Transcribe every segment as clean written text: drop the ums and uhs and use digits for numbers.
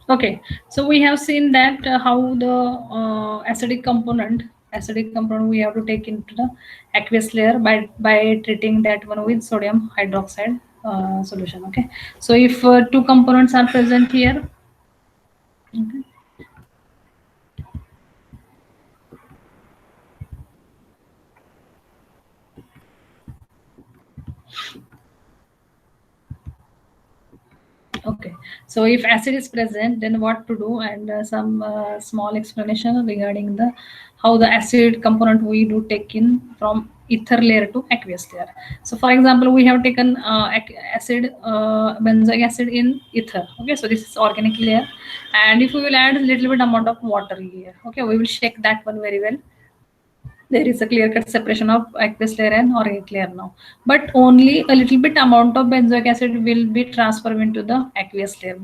Okay, so we have seen that how the acidic component we have to take into the aqueous layer by treating that one with sodium hydroxide solution. Okay, so if two components are present here, okay, okay, so if acid is present, then what to do, and some small explanation regarding the how the acid component we do take in from ether layer to aqueous layer. So for example, we have taken acid, benzoic acid in ether. Okay, so this is organic layer, and if we will add a little bit amount of water here, okay, we will shake that one very well. There is a clear cut separation of aqueous layer and organic layer now, but only a little bit amount of benzoic acid will be transferred into the aqueous layer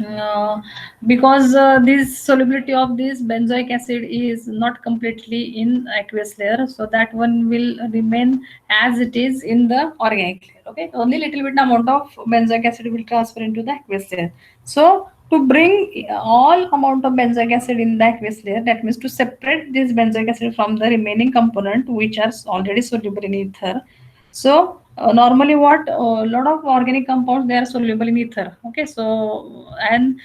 uh, because this solubility of this benzoic acid is not completely in aqueous layer, so that one will remain as it is in the organic layer. Okay, only little bit amount of benzoic acid will transfer into the aqueous layer. So to bring all amount of benzoic acid in the aqueous layer, that means to separate this benzoic acid from the remaining component which are already soluble in ether. So normally what a lot of organic compounds, they are soluble in ether. Okay, so and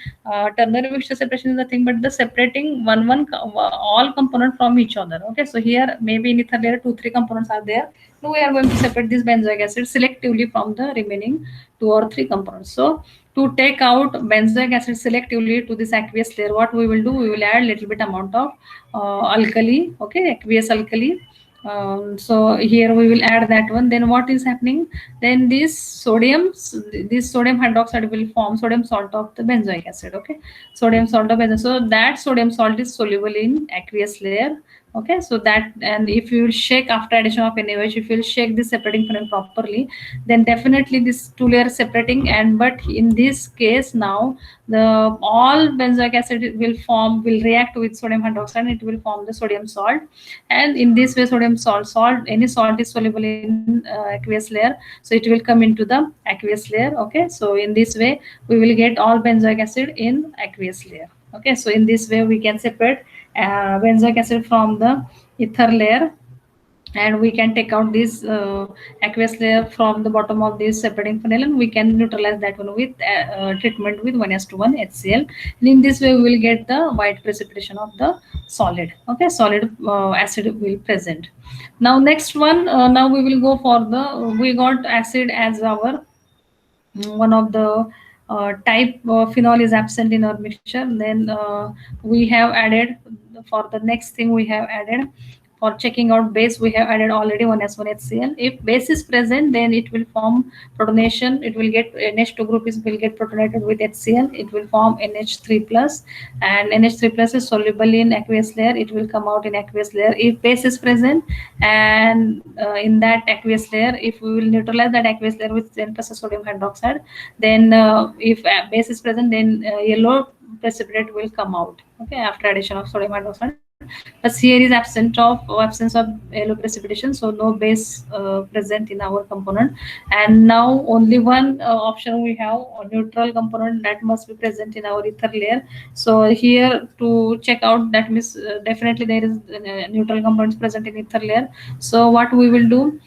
ternary mixture separation is nothing but the separating all component from each other. Okay, so here maybe in ether layer 2 3 components are there. Now we are going to separate this benzoic acid selectively from the remaining 2 or 3 components. So to take out benzoic acid selectively to this aqueous layer, what we will do, we will add little bit amount of alkali. Okay, aqueous alkali. So here we will add that one. Then what is happening, then this sodium hydroxide will form sodium salt of the benzoic acid. Okay, sodium salt of benzoic, so that sodium salt is soluble in aqueous layer. Okay, so that, and if you will shake after addition of NaOH, if you will shake this separating phenomenon properly, then definitely this two layer separating, and but in this case now the all benzoic acid will react with sodium hydroxide, and it will form the sodium salt. And in this way sodium salt, any salt is soluble in aqueous layer, so it will come into the aqueous layer. Okay, so in this way we will get all benzoic acid in aqueous layer. Okay, so in this way we can separate benzoic acid from the ether layer, and we can take out this aqueous layer from the bottom of this separating funnel, and we can neutralize that one with treatment with 1:1 HCl. And in this way we will get the white precipitation of the solid. Okay, solid acid will present. Now next one, now we will go for the, we got acid as our one of the type phenol is absent in our mixture. Then we have added, for the next thing we have added, for checking out base, we have added already 1s1 HCl. If base is present, then it will form protonation. It will get NH2 group will get protonated with HCl. It will form NH3 plus, and NH3 plus is soluble in aqueous layer. It will come out in aqueous layer. If base is present, and in that aqueous layer, if we will neutralize that aqueous layer with 10% sodium hydroxide, then if base is present, then yellow precipitate will come out. Okay, after addition of sodium hydroxide. But here is absence of yellow precipitation, so no base present in our component. And now only one option we have, a neutral component that must be present in our ether layer. So here to check out, that means definitely there is neutral components present in ether layer. So what we will do,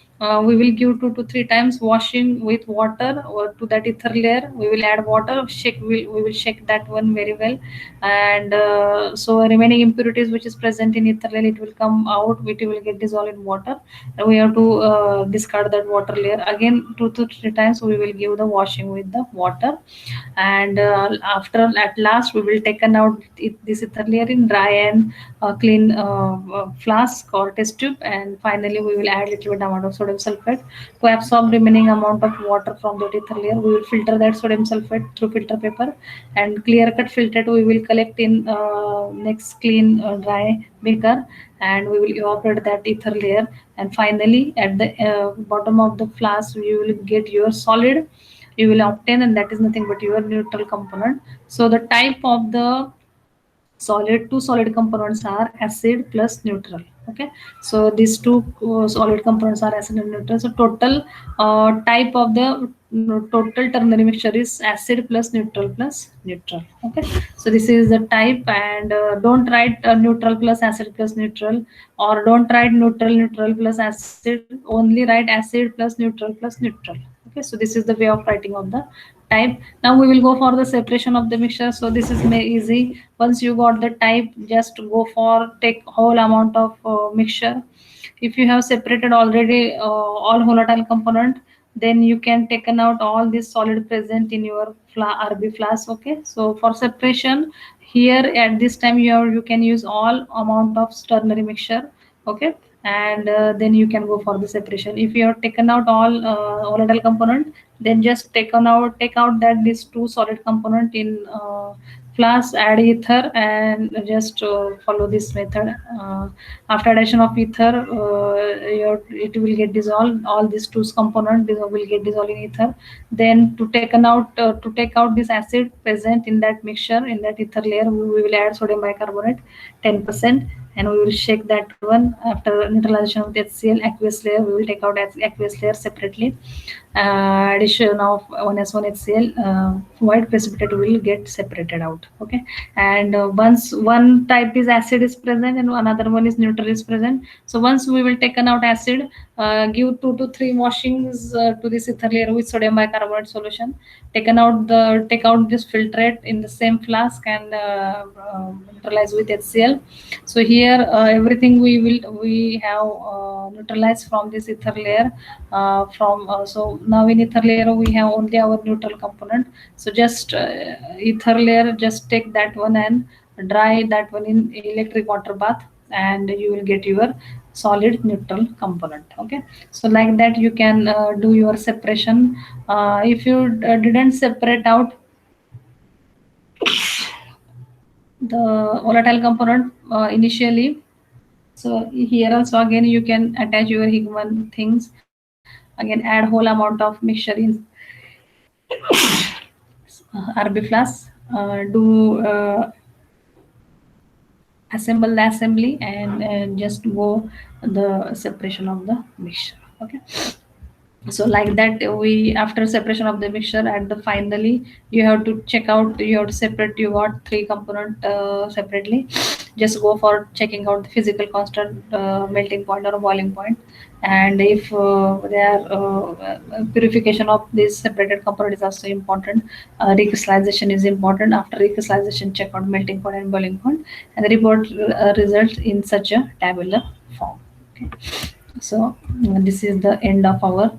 we will give 2 to 3 times washing with water or to that ether layer. We will add water, we will shake that one very well, and so remaining impurities which is present in ether layer, it will come out, it will get dissolved in water, and we have to discard that water layer again 2 to 3 times. We will give the washing with the water, and after, at last, we will taken out this ether layer in dry and clean flask or test tube, and finally we will add little bit amount of sodium sulfate to absorb remaining amount of water from the ether layer. We will filter that sodium sulfate through filter paper, and clear cut filtrate we will collect in next clean dry beaker, and we will evaporate that ether layer. And finally at the bottom of the flask you will get your solid, you will obtain, and that is nothing but your neutral component. So the type of the two solid components are acid plus neutral. Okay, so these two solid components are acid and neutral. So total type of the total ternary mixture is acid plus neutral plus neutral. Okay, so this is the type, and don't write neutral plus acid plus neutral, or don't write neutral plus acid, only write acid plus neutral plus neutral. Okay, so this is the way of writing of the type. Now we will go for the separation of the mixture. So this is easy. Once you got the type, just go for take whole amount of mixture. If you have separated already all volatile component, then you can taken out all this solid present in your RB flask. Okay, so for separation here at this time you can use all amount of ternary mixture. Okay, and then you can go for the separation. If you have taken out all volatile component, then just take out that these two solid component in flask, add ether, and just follow this method. After addition of ether, it will get dissolved. All these two components will get dissolved in ether. Then to take out this acid present in that mixture, in that ether layer, we will add sodium bicarbonate 10%, and we will shake that one. After neutralization of the HCl aqueous layer, we will take out aqueous layer separately. Addition of 1s1 HCl, white precipitate will get separated out. Okay, and once one type is acid is present and another one is neutral is present, so once we will taken out acid, give 2 to 3 washings to this ether layer with sodium bicarbonate solution. Take out this filtrate in the same flask, and neutralize with HCl. So here everything we have neutralized from this ether layer. So now in ether layer we have only our neutral component. So just ether layer, just take that one and dry that one in electric water bath, and you will get your solid neutral component. Okay, so like that you can do your separation. If you didn't separate out the volatile component initially, so here also again you can attach your Higman things, again add whole amount of mixture in RB flask, do assemble the assembly, and just go the separation of the mixture. Okay, so like that we, after separation of the mixture, at the finally you have to check out, you have to separate, you got three component separately. Just go for checking out the physical constant, melting point or boiling point. And if there purification of this separated component is also important. Recrystallization is important. After recrystallization, check out melting point and boiling point, and the report results in such a tabular form. Okay, so this is the end of our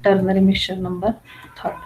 ternary mixture number third.